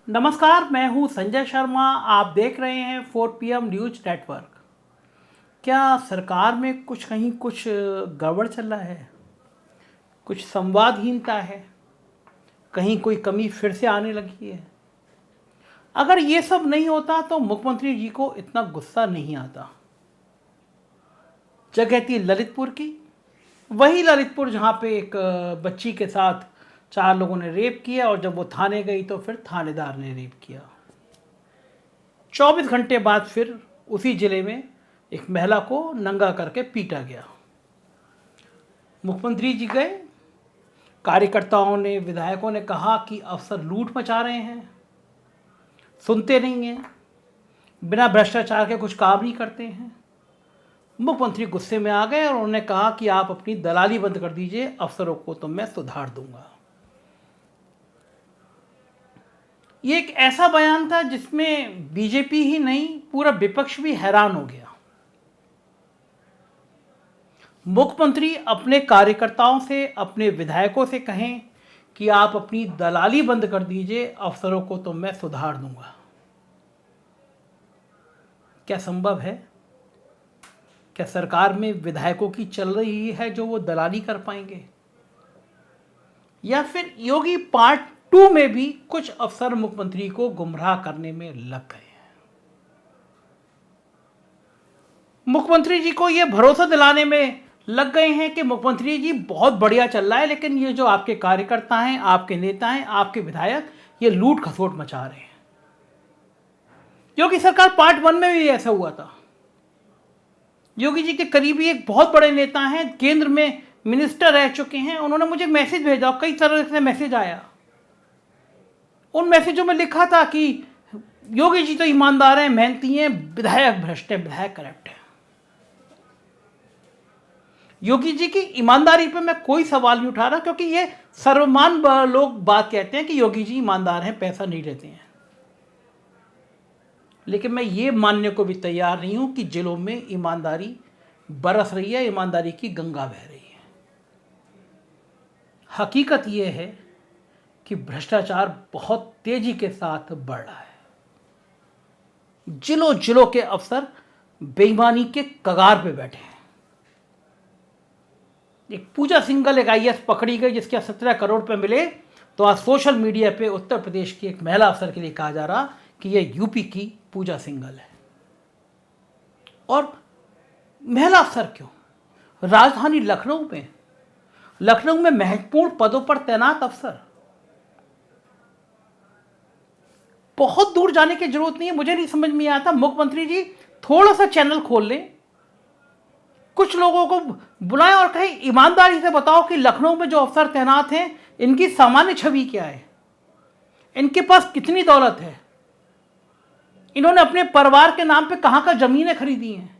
नमस्कार, मैं हूं संजय शर्मा। आप देख रहे हैं 4 PM न्यूज नेटवर्क। क्या सरकार में कुछ गड़बड़ चल रहा है? कुछ संवादहीनता है? कहीं कोई कमी फिर से आने लगी है? अगर ये सब नहीं होता तो मुख्यमंत्री जी को इतना गुस्सा नहीं आता। जगह थी ललितपुर की, वही ललितपुर जहाँ पे एक बच्ची के साथ 4 लोगों ने रेप किया और जब वो थाने गई तो फिर थानेदार ने रेप किया। 24 घंटे बाद फिर उसी जिले में एक महिला को नंगा करके पीटा गया। मुख्यमंत्री जी गए, कार्यकर्ताओं ने, विधायकों ने कहा कि अफसर लूट मचा रहे हैं, सुनते नहीं हैं, बिना भ्रष्टाचार के कुछ काम नहीं करते हैं। मुख्यमंत्री गुस्से में आ गए और उन्होंने कहा कि आप अपनी दलाली बंद कर दीजिए, अफसरों को तो मैं सुधार दूंगा। ये एक ऐसा बयान था जिसमें बीजेपी ही नहीं, पूरा विपक्ष भी हैरान हो गया। मुख्यमंत्री अपने कार्यकर्ताओं से, अपने विधायकों से कहें कि आप अपनी दलाली बंद कर दीजिए, अफसरों को तो मैं सुधार दूंगा। क्या संभव है? क्या सरकार में विधायकों की चल रही है जो वो दलाली कर पाएंगे? या फिर योगी पार्ट 2 में भी कुछ अफसर मुख्यमंत्री को गुमराह करने में लग गए हैं? मुख्यमंत्री जी को यह भरोसा दिलाने में लग गए हैं कि मुख्यमंत्री जी बहुत बढ़िया चल रहा है, लेकिन ये जो आपके कार्यकर्ता हैं, आपके नेता हैं, आपके विधायक, ये लूट खसोट मचा रहे हैं। योगी सरकार पार्ट 1 में भी ऐसा हुआ था। योगी जी के करीबी एक बहुत बड़े नेता हैं, केंद्र में मिनिस्टर रह चुके हैं, उन्होंने मुझे मैसेज भेजा, कई तरह से मैसेज आया। उन मैसेजों में लिखा था कि योगी जी तो ईमानदार हैं, मेहनती हैं, विधायक भ्रष्ट हैं, विधायक करप्ट हैं। योगी जी की ईमानदारी पे मैं कोई सवाल नहीं उठा रहा, क्योंकि ये सर्वमान लोग बात कहते हैं कि योगी जी ईमानदार हैं, पैसा नहीं लेते हैं। लेकिन मैं ये मानने को भी तैयार नहीं हूं कि जिलों में ईमानदारी बरस रही है, ईमानदारी की गंगा बह रही है। हकीकत यह है कि भ्रष्टाचार बहुत तेजी के साथ बढ़ रहा है। जिलों जिलों के अफसर बेईमानी के कगार पे बैठे हैं। एक पूजा सिंघल, एक IAS पकड़ी गई जिसके 17 करोड़ रुपए मिले, तो आज सोशल मीडिया पे उत्तर प्रदेश की एक महिला अफसर के लिए कहा जा रहा कि यह यूपी की पूजा सिंघल है। और महिला अफसर क्यों? राजधानी लखनऊ में महत्वपूर्ण पदों पर तैनात अफसर। बहुत दूर जाने की जरूरत नहीं है। मुझे नहीं समझ में आता, मुख्यमंत्री जी थोड़ा सा चैनल खोल लें, कुछ लोगों को बुलाएं और कहें ईमानदारी से बताओ कि लखनऊ में जो अफसर तैनात हैं, इनकी सामान्य छवि क्या है, इनके पास कितनी दौलत है, इन्होंने अपने परिवार के नाम पे कहां का जमीनें खरीदी हैं,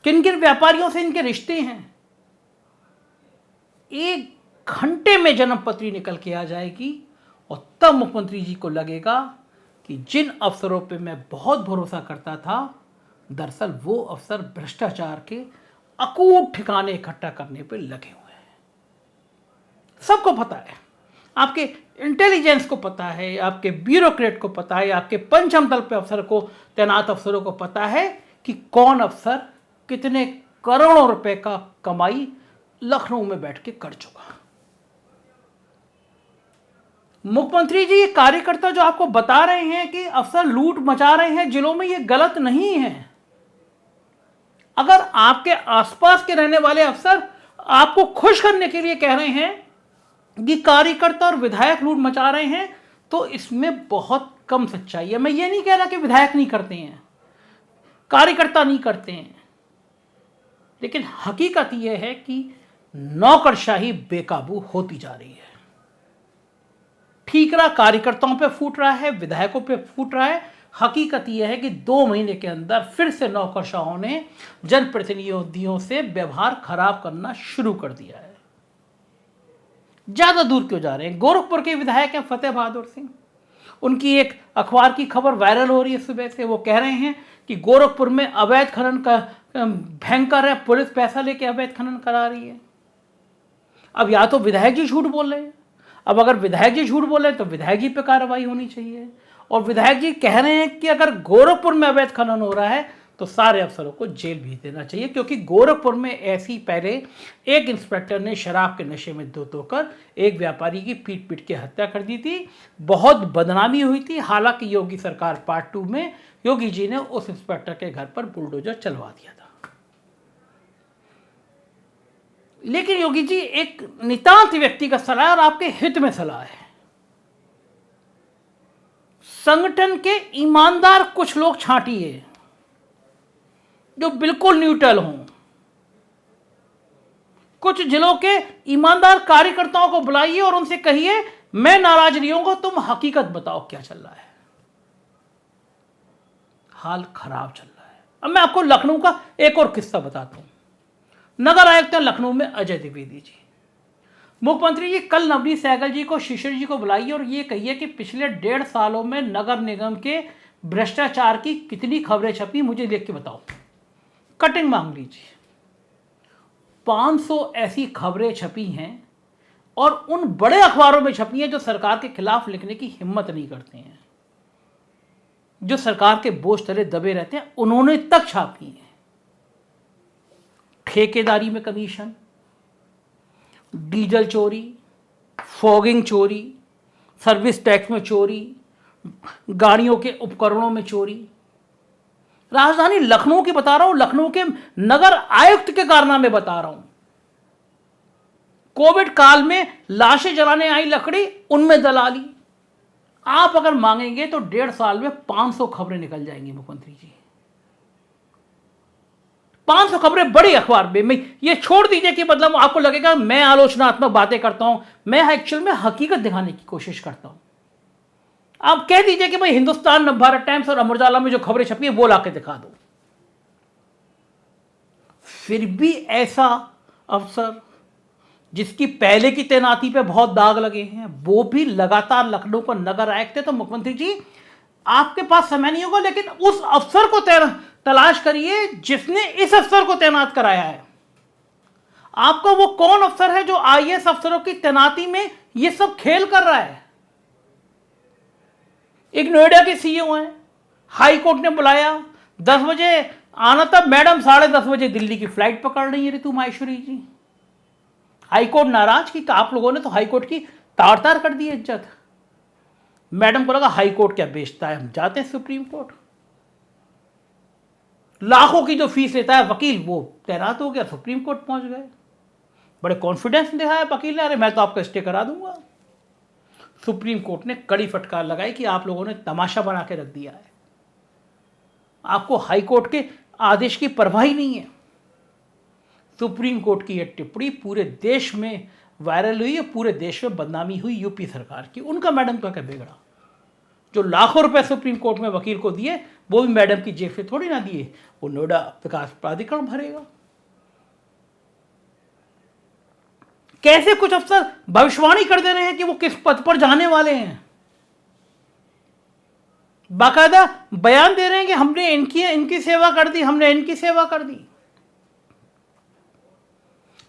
किन किन व्यापारियों से इनके रिश्ते हैं। 1 घंटे में जन्मपत्री निकल के आ जाएगी और तब मुख्यमंत्री जी को लगेगा कि जिन अफसरों पे मैं बहुत भरोसा करता था, दरअसल वो अफसर भ्रष्टाचार के अकूट ठिकाने इकट्ठा करने पे लगे हुए हैं। सबको पता है, आपके इंटेलिजेंस को पता है, आपके ब्यूरोक्रेट को पता है, आपके पंचम तल पे अफसर को तैनात अफसरों को पता है कि कौन अफसर कितने करोड़ों रुपए का कमाई लखनऊ में बैठ के कर चुका। मुख्यमंत्री जी, ये कार्यकर्ता जो आपको बता रहे हैं कि अफसर लूट मचा रहे हैं जिलों में, ये गलत नहीं है। अगर आपके आसपास के रहने वाले अफसर आपको खुश करने के लिए कह रहे हैं कि कार्यकर्ता और विधायक लूट मचा रहे हैं, तो इसमें बहुत कम सच्चाई है। मैं ये नहीं कह रहा कि विधायक नहीं करते हैं, कार्यकर्ता नहीं करते हैं, लेकिन हकीकत यह है कि नौकरशाही बेकाबू होती जा रही है। ठीकरा कार्यकर्ताओं पे फूट रहा है, विधायकों पे फूट रहा है। हकीकत यह है कि 2 महीने के अंदर फिर से नौकरशाहों ने जनप्रतिनिधियों से व्यवहार खराब करना शुरू कर दिया है। ज्यादा दूर क्यों जा रहे हैं? गोरखपुर के विधायक हैं फतेह बहादुर सिंह, उनकी एक अखबार की खबर वायरल हो रही है सुबह से। वो कह रहे हैं कि गोरखपुर में अवैध खनन का भयंकर है, पुलिस पैसा लेके अवैध खनन करा रही है। अब या तो विधायक जी झूठ बोल रहे हैं, अब अगर विधायक जी झूठ बोले तो विधायक जी पे कार्रवाई होनी चाहिए। और विधायक जी कह रहे हैं कि अगर गोरखपुर में अवैध खनन हो रहा है तो सारे अफसरों को जेल भेज देना चाहिए, क्योंकि गोरखपुर में ऐसी पहले एक इंस्पेक्टर ने शराब के नशे में धोकर एक व्यापारी की पीट पीट के हत्या कर दी थी, बहुत बदनामी हुई थी। हालांकि योगी सरकार पार्ट 2 में योगी जी ने उस इंस्पेक्टर के घर पर बुलडोजर चलवा दिया था। लेकिन योगी जी एक नितांत व्यक्तिगत सलाह और आपके हित में सलाह है। संगठन के ईमानदार कुछ लोग छांटिए जो बिल्कुल न्यूट्रल हों। कुछ जिलों के ईमानदार कार्यकर्ताओं को बुलाइए और उनसे कहिए मैं नाराज नहीं होऊंगा, तुम हकीकत बताओ क्या चल रहा है। हाल खराब चल रहा है। अब मैं आपको लखनऊ का एक और किस्सा बताता हूं। नगर आयुक्त हैं लखनऊ में अजय द्विवेदी जी। मुख्यमंत्री जी कल नवनीत सहगल जी को, शिशिर जी को बुलाइए और ये कहिए कि पिछले 1.5 सालों में नगर निगम के भ्रष्टाचार की कितनी खबरें छपी, मुझे देख के बताओ। कटिंग मांग लीजिए। 500 ऐसी खबरें छपी हैं और उन बड़े अखबारों में छपी हैं जो सरकार के खिलाफ लिखने की हिम्मत नहीं करते हैं, जो सरकार के बोझ तले दबे रहते हैं, उन्होंने तक छापी हैं। ठेकेदारी में कमीशन, डीजल चोरी, फॉगिंग चोरी, सर्विस टैक्स में चोरी, गाड़ियों के उपकरणों में चोरी। राजधानी लखनऊ की बता रहा हूं, लखनऊ के नगर आयुक्त के कारनामे बता रहा हूं। कोविड काल में लाशें जलाने आई लकड़ी, उनमें दलाली। आप अगर मांगेंगे तो 1.5 साल में 500 खबरें निकल जाएंगी मुख्यमंत्री जी। 500 खबरें बड़ी अखबार में। ये छोड़ दीजिए कि मतलब आपको लगेगा मैं आलोचनात्मक बातें करता हूं, मैं एक्चुअल में हकीकत दिखाने की कोशिश करता हूं। आप कह दीजिए कि भाई हिंदुस्तान, नवभारत टाइम्स और अमर उजाला में जो खबरें छपी है वो लाके दिखा दो। फिर भी ऐसा अफसर जिसकी पहले की तैनाती पे बहुत दाग लगे हैं, वो भी लगातार लखनऊ को नगर आयुक्त थे, तो मुख्यमंत्री जी आपके पास समय नहीं होगा, लेकिन उस अफसर को तलाश करिए जिसने इस अफसर को तैनात कराया है। आपका वो कौन अफसर है जो आईएएस अफसरों की तैनाती में ये सब खेल कर रहा है? एक नोएडा के सीईओ हैं, हाई कोर्ट ने बुलाया, 10 बजे आना था, मैडम 10:30 बजे दिल्ली की फ्लाइट पकड़ रही है ऋतु माहेश्वरी जी। हाई कोर्ट नाराज की आप लोगों ने तो हाई कोर्ट की तार तार कर दी इज्जत। मैडम को लगा हाई कोर्ट क्या बेचता है, हम जाते हैं सुप्रीम कोर्ट। लाखों की जो फीस लेता है वकील, वो तैनात हो गया, सुप्रीम कोर्ट पहुंच गए। बड़े कॉन्फिडेंस दिखाया वकील ने, अरे मैं तो आपका स्टे करा दूंगा। सुप्रीम कोर्ट ने कड़ी फटकार लगाई कि आप लोगों ने तमाशा बना के रख दिया है, आपको हाई कोर्ट के आदेश की परवाह ही नहीं है। सुप्रीम कोर्ट की यह टिप्पणी पूरे देश में वायरल हुई है, पूरे देश में बदनामी हुई यूपी सरकार की। उनका मैडम का क्या बिगड़ा? जो लाखों रुपए सुप्रीम कोर्ट में वकील को दिए वो भी मैडम की जेब से थोड़ी ना दिए, वो नोएडा विकास प्राधिकरण भरेगा। कैसे कुछ अफसर भविष्यवाणी कर दे रहे हैं कि वो किस पद पर जाने वाले हैं, बाकायदा बयान दे रहे हैं कि हमने इनकी सेवा कर दी, हमने इनकी सेवा कर दी।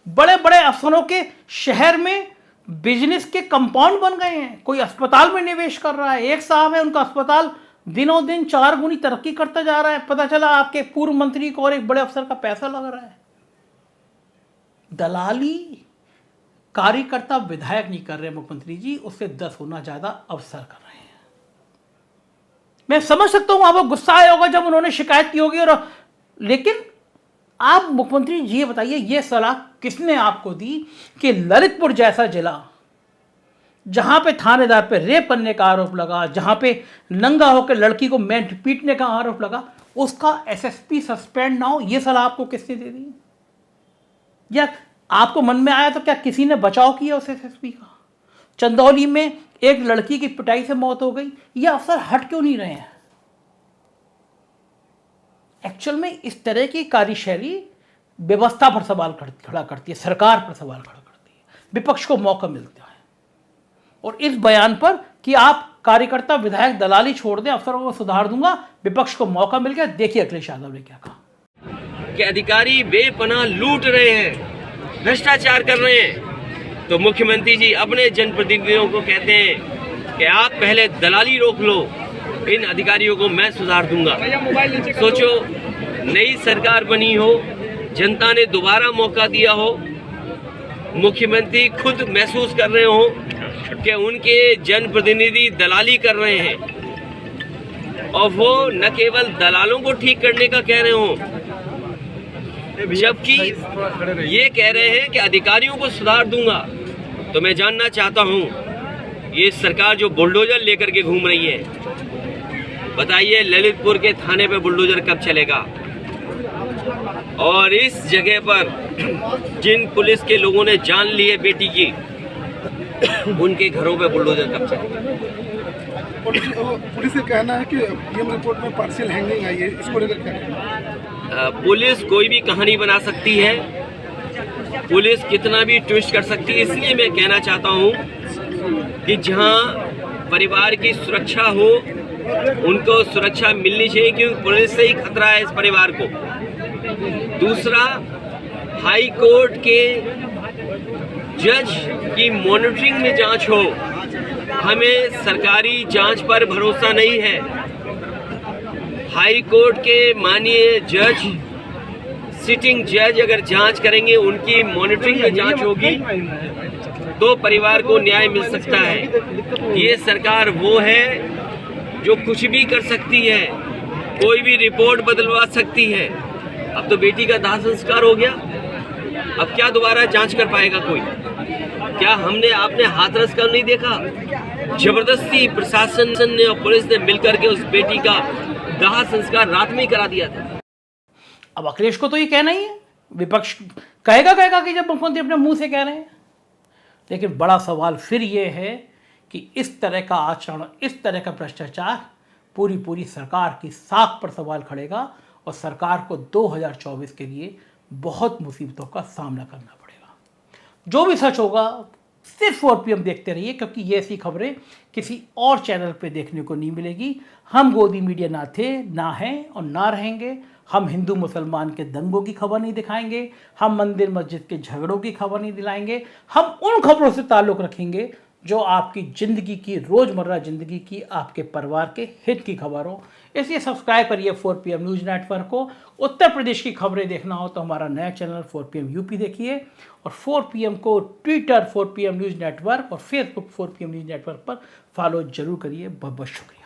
बड़े बड़े अफसरों के शहर में बिजनेस के कंपाउंड बन गए हैं, कोई अस्पताल में निवेश कर रहा है। एक साहब है, उनका अस्पताल दिनों दिन 4 गुनी तरक्की करता जा रहा है। पता चला आपके पूर्व मंत्री को और एक बड़े अफसर का पैसा लग रहा है। दलाली कार्यकर्ता विधायक नहीं कर रहे मुख्यमंत्री जी, उससे 10 गुना ज्यादा अफसर कर रहे हैं। मैं समझ सकता हूं आपको गुस्सा आया होगा जब उन्होंने शिकायत की होगी, और लेकिन आप मुख्यमंत्री जी ये बताइए, ये सलाह किसने आपको दी कि ललितपुर जैसा जिला जहां पे थानेदार पे रेप करने का आरोप लगा, जहां पे नंगा होकर लड़की को पीटने का आरोप लगा, उसका एसएसपी सस्पेंड ना हो? ये सलाह आपको किसने दे दी? या आपको मन में आया तो क्या किसी ने बचाव किया उस एसएसपी का? चंदौली में एक लड़की की पिटाई से मौत हो गई, ये अफसर हट क्यों नहीं रहे हैं? एक्चुअल में इस तरह की कार्यशैली व्यवस्था पर सवाल खड़ा करती है, सरकार पर सवाल खड़ा करती है, विपक्ष को मौका मिलता है। और इस बयान पर कि आप कार्यकर्ता विधायक दलाली छोड़ दें, अफसरों को सुधार दूंगा, विपक्ष को मौका मिल गया। देखिए अखिलेश यादव ने क्या कहा कि अधिकारी बेपनाह लूट रहे हैं, भ्रष्टाचार कर रहे हैं। तो मुख्यमंत्री जी अपने जनप्रतिनिधियों को कहते हैं कि आप पहले दलाली रोक लो, इन अधिकारियों को मैं सुधार दूंगा। सोचो, नई सरकार बनी हो, जनता ने दोबारा मौका दिया हो, मुख्यमंत्री खुद महसूस कर रहे हो कि उनके जनप्रतिनिधि दलाली कर रहे हैं और वो न केवल दलालों को ठीक करने का कह रहे हो, जबकि ये कह रहे हैं कि अधिकारियों को सुधार दूंगा। तो मैं जानना चाहता हूं, ये सरकार जो बुलडोजर लेकर के घूम रही है, बताइए ललितपुर के थाने पे बुलडोजर कब चलेगा? और इस जगह पर जिन पुलिस के लोगों ने जान ली है बेटी की, उनके घरों पे बुलडोजर कब चलेगा? पुलिस का कहना है कि पीएम रिपोर्ट में पार्शियल हैंगिंग आई है, इसको लेकर क्या? पुलिस कोई भी कहानी बना सकती है, पुलिस कितना भी ट्विस्ट कर सकती है। इसलिए मैं कहना चाहता हूं कि जहां परिवार की सुरक्षा हो, उनको सुरक्षा मिलनी चाहिए, क्योंकि पुलिस से ही खतरा है इस परिवार को। दूसरा, हाई कोर्ट के जज की मॉनिटरिंग में जांच हो। हमें सरकारी जांच पर भरोसा नहीं है। हाई कोर्ट के माननीय जज, सिटिंग जज अगर जांच करेंगे, उनकी मॉनिटरिंग में जांच होगी, तो परिवार को न्याय मिल सकता है। ये सरकार वो है जो कुछ भी कर सकती है, कोई भी रिपोर्ट बदलवा सकती है। अब तो बेटी का दाह संस्कार हो गया, अब क्या दोबारा जांच कर पाएगा कोई? क्या आपने हाथरस का नहीं देखा? जबरदस्ती प्रशासन ने और पुलिस ने मिलकर के उस बेटी का दाह संस्कार रात में ही करा दिया था। अब अखिलेश को तो ये कहना ही है, विपक्ष कहेगा कि जब मुख्यमंत्री अपने मुंह से कह रहे हैं। लेकिन बड़ा सवाल फिर ये है कि इस तरह का आचरण, इस तरह का भ्रष्टाचार पूरी सरकार की साख पर सवाल खड़ेगा और सरकार को 2024 के लिए बहुत मुसीबतों का सामना करना पड़ेगा। जो भी सच होगा, सिर्फ 4PM देखते रहिए, क्योंकि ये ऐसी खबरें किसी और चैनल पे देखने को नहीं मिलेगी। हम गोदी मीडिया ना थे, ना हैं और ना रहेंगे। हम हिंदू मुसलमान के दंगों की खबर नहीं दिखाएंगे, हम मंदिर मस्जिद के झगड़ों की खबर नहीं दिलाएंगे। हम उन खबरों से ताल्लुक़ रखेंगे जो आपकी ज़िंदगी की, रोज़मर्रा ज़िंदगी की, आपके परिवार के हित की खबर हो। इसलिए सब्सक्राइब करिए 4PM न्यूज़ नेटवर्क को। उत्तर प्रदेश की खबरें देखना हो तो हमारा नया चैनल 4PM यूपी देखिए, और 4PM को ट्विटर 4PM न्यूज़ नेटवर्क और फेसबुक 4PM न्यूज़ नेटवर्क पर फॉलो जरूर करिए। बहुत बहुत शुक्रिया।